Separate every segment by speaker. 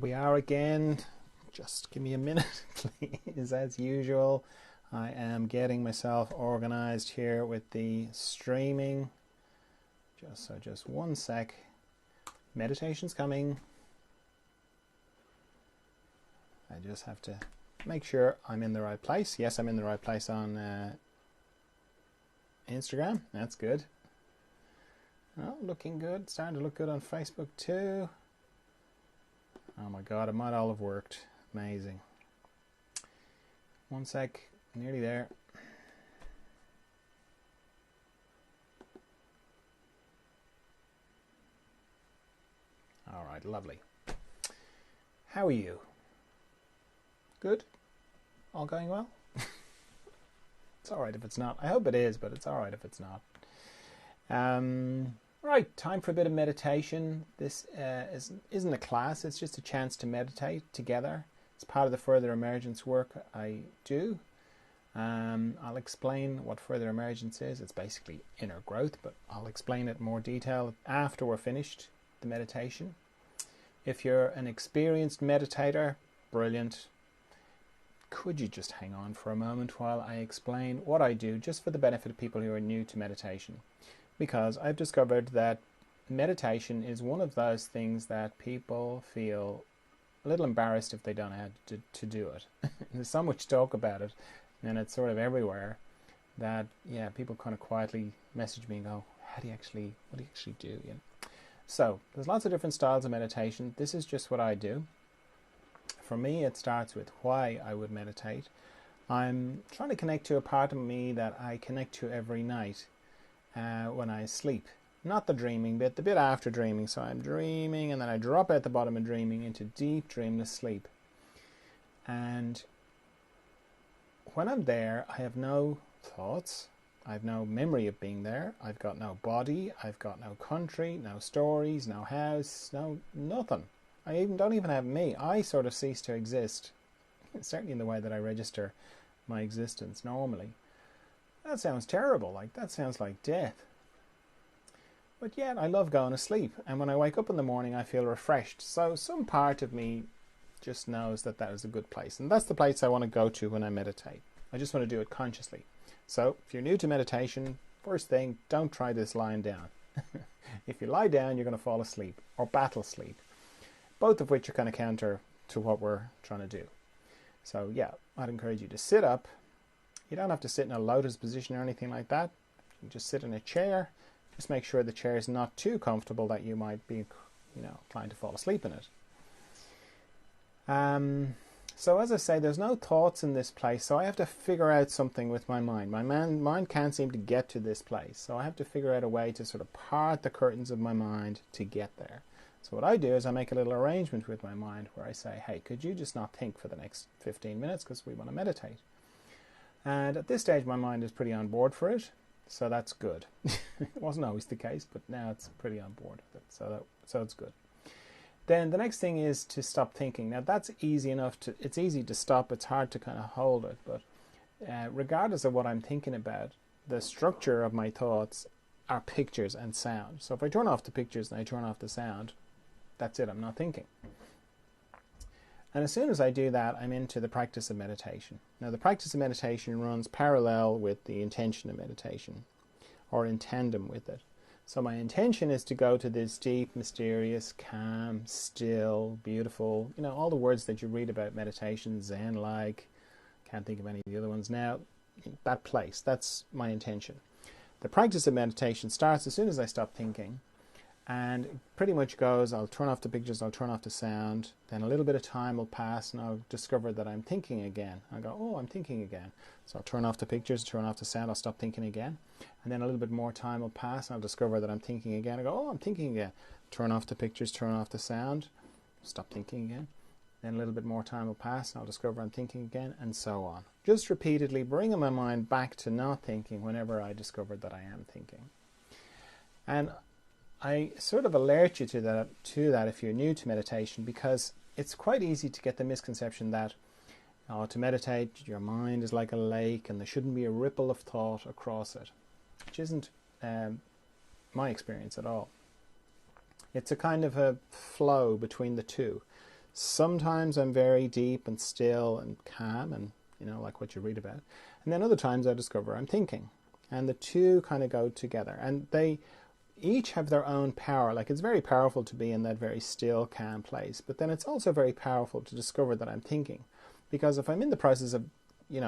Speaker 1: We are again. Just give me a minute, please. As usual, I am getting myself organized here with the streaming. Just one sec. Meditation's coming. I just have to make sure I'm in the right place. Yes, I'm in the right place on Instagram. That's good. Oh, looking good. Starting to look good on Facebook too. Oh my god, it might all have worked. Amazing. One sec, nearly there. Alright, lovely. How are you? Good? All going well? It's alright if it's not. I hope it is, but it's alright if it's not. Right, time for a bit of meditation. This isn't a class, it's just a chance to meditate together. It's part of the further emergence work I do. I'll explain what further emergence is. It's basically inner growth, but I'll explain it in more detail after we're finished the meditation. If you're an experienced meditator, brilliant. Could you just hang on for a moment while I explain what I do, just for the benefit of people who are new to meditation? Because I've discovered that meditation is one of those things that people feel a little embarrassed if they don't know how to do it. There's so much talk about it, and it's sort of everywhere, that people kind of quietly message me and go, what do you actually do? You know? So there's lots of different styles of meditation. This is just what I do. For me, it starts with why I would meditate. I'm trying to connect to a part of me that I connect to every night. When I sleep. Not the dreaming bit, the bit after dreaming. So I'm dreaming and then I drop out the bottom of dreaming into deep dreamless sleep. And when I'm there, I have no thoughts. I have no memory of being there. I've got no body. I've got no country, no stories, no house, nothing. I don't even have me. I sort of cease to exist. Certainly in the way that I register my existence normally. That sounds terrible, that sounds like death. But yet I love going to sleep, and when I wake up in the morning I feel refreshed. So some part of me just knows that that is a good place, and that's the place I want to go to when I meditate. I just want to do it consciously. So if you're new to meditation, first thing, don't try this lying down. If you lie down, you're going to fall asleep, or battle sleep, both of which are kind of counter to what we're trying to do. So yeah, I'd encourage you to sit up. You don't have to sit in a lotus position or anything like that. You can just sit in a chair. Just make sure the chair is not too comfortable that you might be, inclined to fall asleep in it. So as I say, there's no thoughts in this place, so I have to figure out something with my mind. My mind can't seem to get to this place, so I have to figure out a way to sort of part the curtains of my mind to get there. So what I do is I make a little arrangement with my mind where I say, hey, could you just not think for the next 15 minutes because we want to meditate? And at this stage, my mind is pretty on board for it, so that's good. It wasn't always the case, but now it's pretty on board with it, so it's good. Then the next thing is to stop thinking. Now that's easy enough it's easy to stop, it's hard to kind of hold it, but regardless of what I'm thinking about, the structure of my thoughts are pictures and sound. So if I turn off the pictures and I turn off the sound, that's it, I'm not thinking. And as soon as I do that, I'm into the practice of meditation. Now, the practice of meditation runs parallel with the intention of meditation, or in tandem with it. So my intention is to go to this deep, mysterious, calm, still, beautiful, all the words that you read about meditation, Zen-like, can't think of any of the other ones now, that place, that's my intention. The practice of meditation starts as soon as I stop thinking, and it pretty much goes, I'll turn off the pictures, I'll turn off the sound, then a little bit of time will pass and I'll discover that I'm thinking again. I'll go, oh, I'm thinking again. So I'll turn off the pictures, turn off the sound, I'll stop thinking again. And then a little bit more time will pass and I'll discover that I'm thinking again. I go, oh, I'm thinking again. Turn off the pictures, turn off the sound, stop thinking again. Then a little bit more time will pass and I'll discover I'm thinking again, and so on. Just repeatedly bringing my mind back to not thinking whenever I discover that I am thinking. And I sort of alert you to that if you're new to meditation, because it's quite easy to get the misconception that to meditate, your mind is like a lake and there shouldn't be a ripple of thought across it, which isn't my experience at all. It's a kind of a flow between the two. Sometimes I'm very deep and still and calm and, like what you read about. And then other times I discover I'm thinking. And the two kind of go together. And they each have their own power. Like, it's very powerful to be in that very still, calm place. But then it's also very powerful to discover that I'm thinking. Because if I'm in the process of,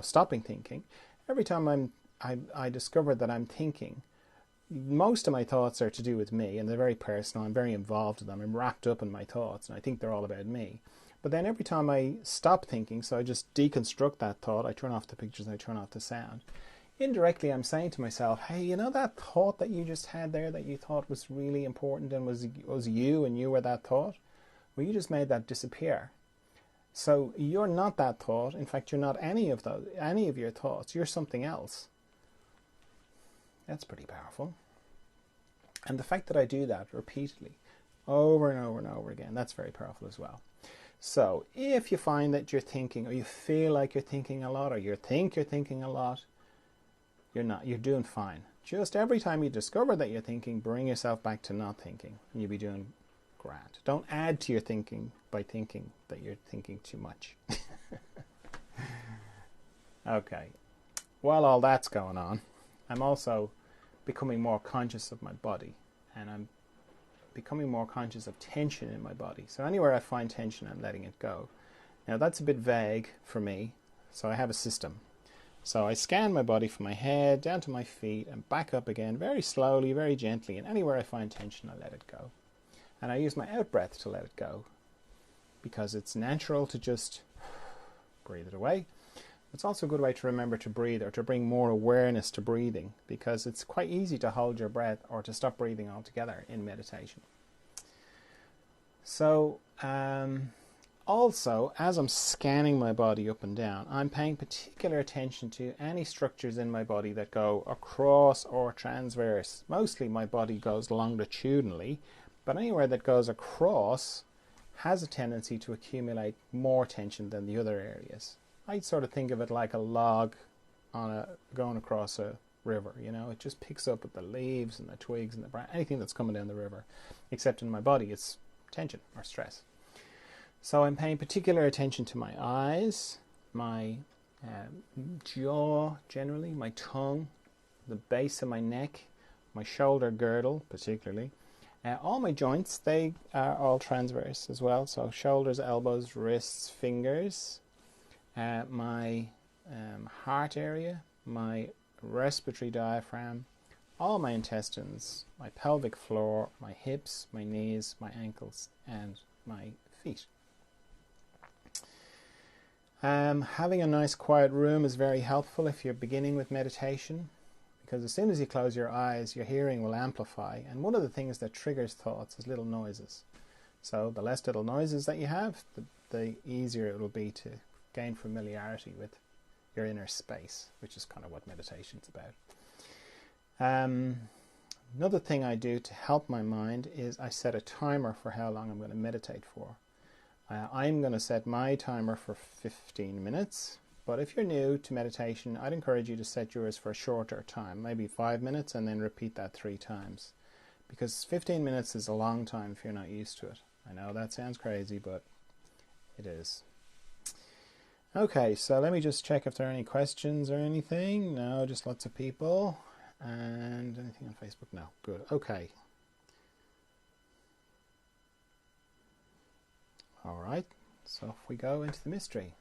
Speaker 1: stopping thinking, every time I discover that I'm thinking, most of my thoughts are to do with me, and they're very personal. I'm very involved in them. I'm wrapped up in my thoughts, and I think they're all about me. But then every time I stop thinking, so I just deconstruct that thought, I turn off the pictures, I turn off the sound. Indirectly, I'm saying to myself, hey, that thought that you just had there that you thought was really important and was you, and you were that thought? Well, you just made that disappear. So you're not that thought. In fact, you're not any of your thoughts. You're something else. That's pretty powerful. And the fact that I do that repeatedly, over and over and over again, that's very powerful as well. So if you find that you're thinking, or you feel like you're thinking a lot, or you think you're thinking a lot, you're not. You're doing fine. Just every time you discover that you're thinking, bring yourself back to not thinking, and you'll be doing grand. Don't add to your thinking by thinking that you're thinking too much. Okay. While all that's going on, I'm also becoming more conscious of my body, and I'm becoming more conscious of tension in my body. So anywhere I find tension, I'm letting it go. Now that's a bit vague for me, so I have a system. So I scan my body from my head down to my feet and back up again very slowly, very gently, and anywhere I find tension, I let it go. And I use my out breath to let it go, because it's natural to just breathe it away. It's also a good way to remember to breathe, or to bring more awareness to breathing, because it's quite easy to hold your breath or to stop breathing altogether in meditation. So also, as I'm scanning my body up and down, I'm paying particular attention to any structures in my body that go across or transverse. Mostly my body goes longitudinally, but anywhere that goes across has a tendency to accumulate more tension than the other areas. I'd sort of think of it like a log going across a river. It just picks up with the leaves and the twigs and the branch, anything that's coming down the river. Except in my body, it's tension or stress. So I'm paying particular attention to my eyes, my jaw generally, my tongue, the base of my neck, my shoulder girdle particularly. All my joints, they are all transverse as well. So shoulders, elbows, wrists, fingers. My heart area, my respiratory diaphragm, all my intestines, my pelvic floor, my hips, my knees, my ankles, and my feet. Having a nice quiet room is very helpful if you're beginning with meditation, because as soon as you close your eyes, your hearing will amplify, and one of the things that triggers thoughts is little noises. So the less little noises that you have, the easier it will be to gain familiarity with your inner space, which is kind of what meditation is about. Another thing I do to help my mind is I set a timer for how long I'm going to meditate for. I'm going to set my timer for 15 minutes, but if you're new to meditation, I'd encourage you to set yours for a shorter time, maybe 5 minutes, and then repeat that 3 times. Because 15 minutes is a long time if you're not used to it. I know that sounds crazy, but it is. Okay, so let me just check if there are any questions or anything. No, just lots of people. And anything on Facebook? No. Good. Okay. All right. So if we go into the mystery.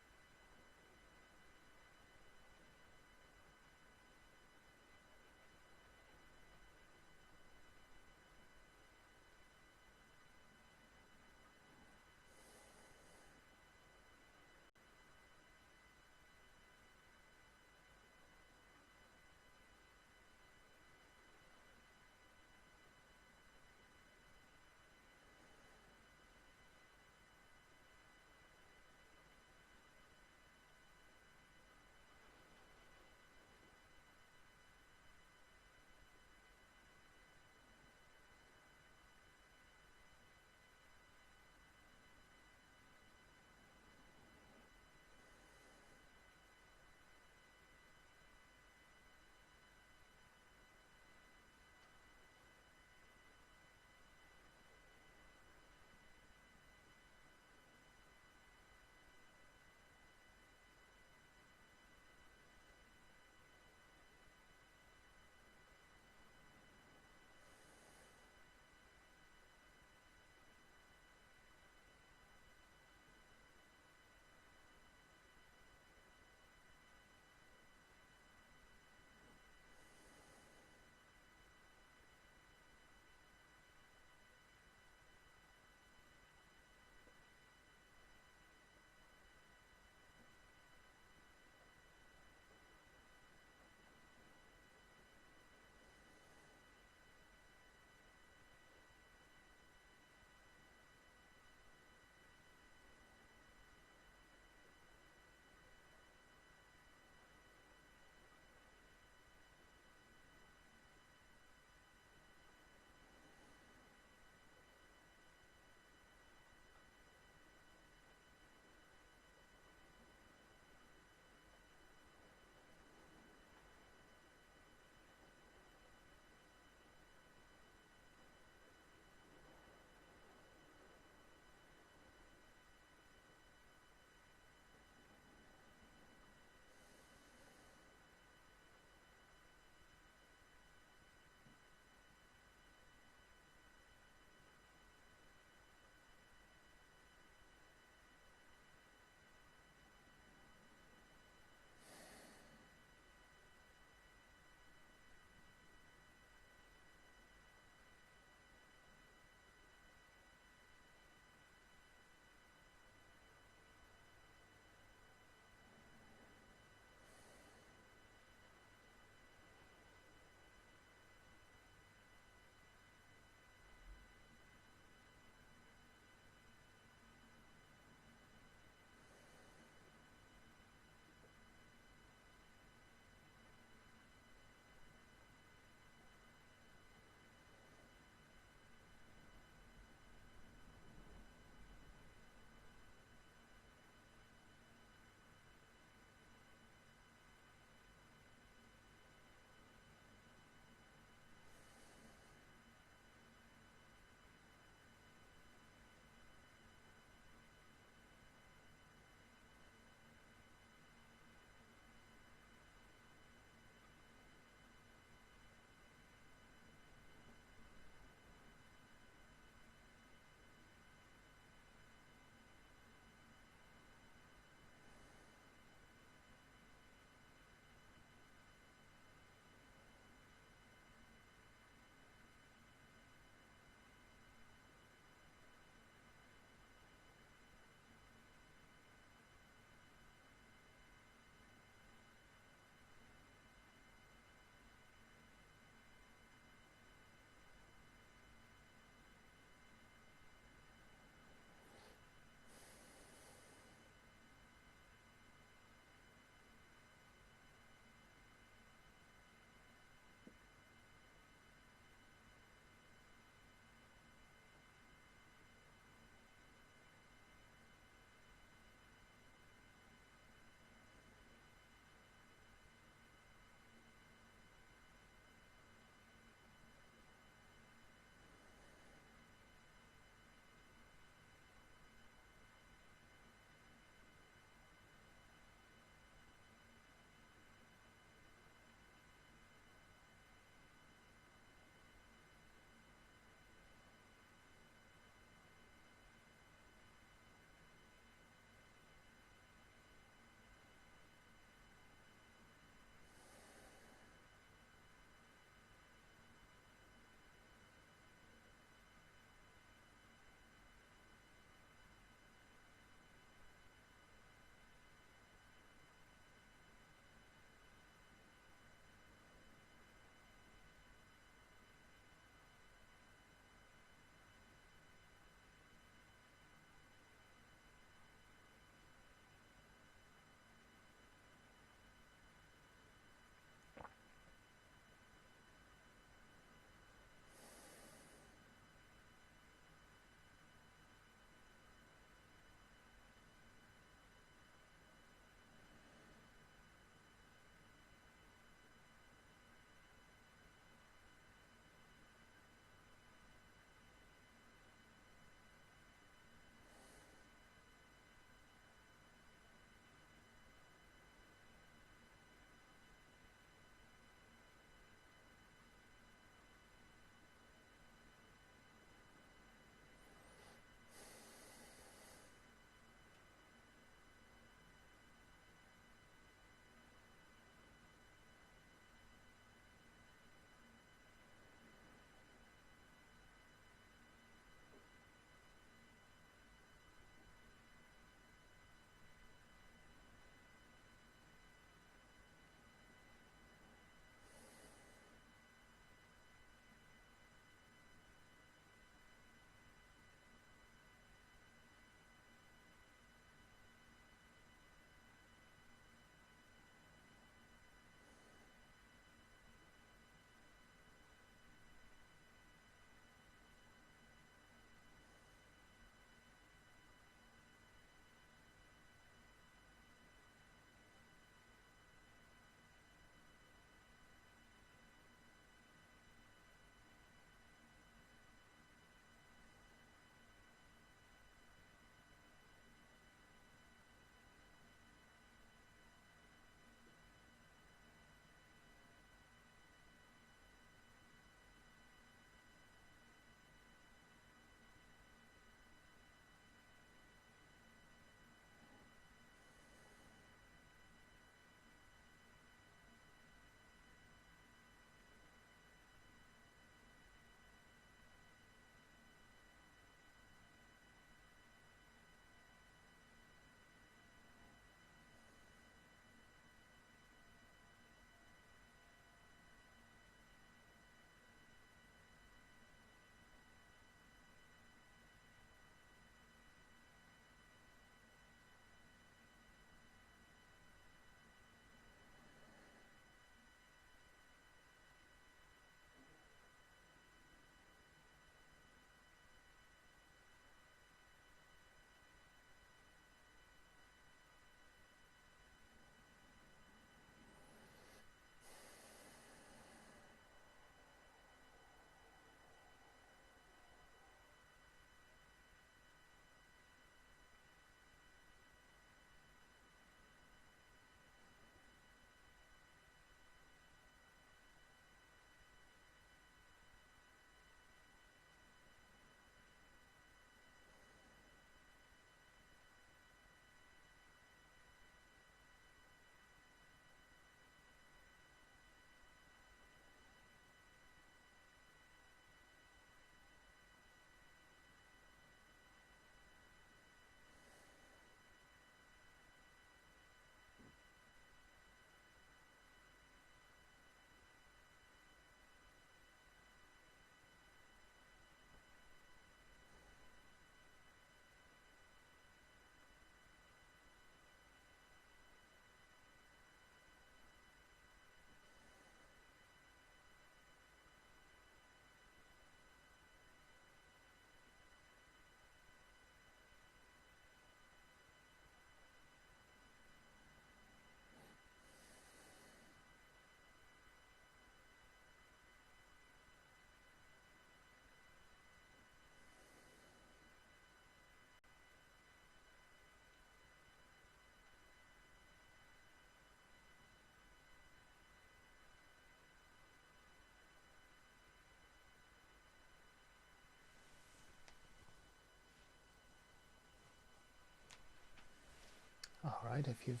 Speaker 1: All right, if you've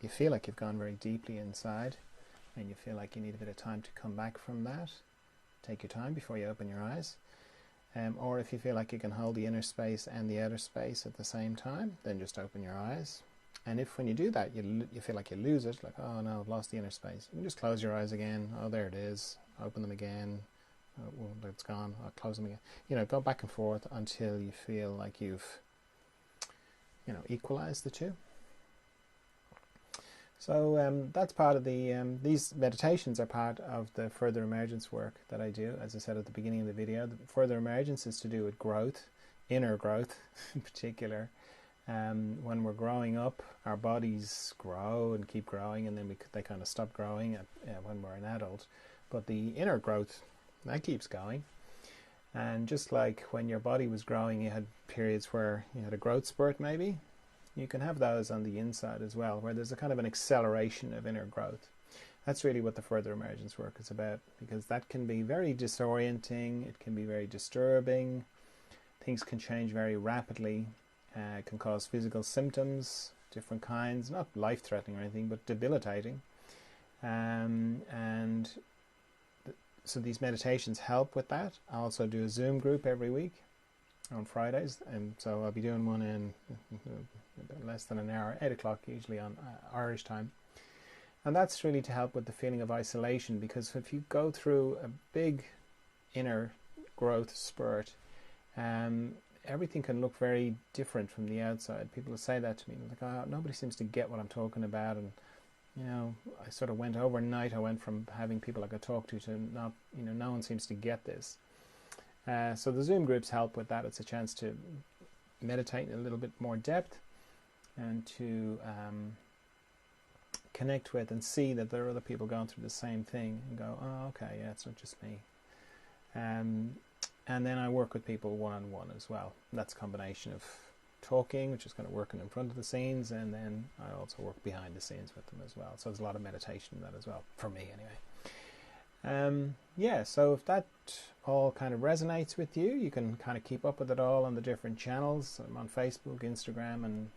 Speaker 1: you feel like you've gone very deeply inside and you feel like you need a bit of time to come back from that, take your time before you open your eyes. Or if you feel like you can hold the inner space and the outer space at the same time, then just open your eyes. And if when you do that, you feel like you lose it, like, oh no, I've lost the inner space, you can just close your eyes again. Oh, there it is. Open them again. Oh, well, it's gone. I'll close them again. You know, go back and forth until you feel like you've, equalized the two. So that's part of the, these meditations are part of the further emergence work that I do. As I said at the beginning of the video, the further emergence is to do with growth, inner growth in particular. When we're growing up, our bodies grow and keep growing, and then they kind of stop growing when we're an adult. But the inner growth, that keeps going. And just like when your body was growing, you had periods where you had a growth spurt maybe. You can have those on the inside as well, where there's a kind of an acceleration of inner growth. That's really what the further emergence work is about, because that can be very disorienting, it can be very disturbing, things can change very rapidly, it can cause physical symptoms, different kinds, not life-threatening or anything, but debilitating. So these meditations help with that. I also do a Zoom group every week on Fridays, and so I'll be doing one in less than an hour, 8 o'clock usually on Irish time. And that's really to help with the feeling of isolation, because if you go through a big inner growth spurt, everything can look very different from the outside. People will say that to me, like, oh, nobody seems to get what I'm talking about, and I sort of went overnight, I went from having people I could talk to not, no one seems to get this. So the Zoom groups help with that. It's a chance to meditate in a little bit more depth and to connect with and see that there are other people going through the same thing and go, oh, okay, yeah, it's not just me. And then I work with people one-on-one as well. And that's a combination of talking, which is kind of working in front of the scenes, and then I also work behind the scenes with them as well. So there's a lot of meditation in that as well, for me anyway. So if that all kind of resonates with you, you can kind of keep up with it all on the different channels. I'm on Facebook, Instagram, and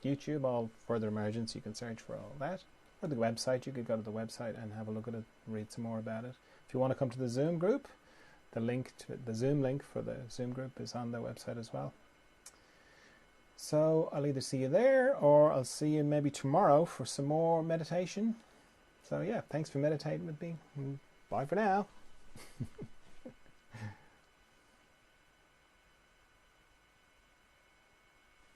Speaker 1: YouTube, all Further Emergence. You can search for all that. Or the website, you could go to the website and have a look at it, read some more about it. If you want to come to the Zoom group, the Zoom link for the Zoom group is on the website as well. So I'll either see you there, or I'll see you maybe tomorrow for some more meditation. So yeah, thanks for meditating with me. Bye for now.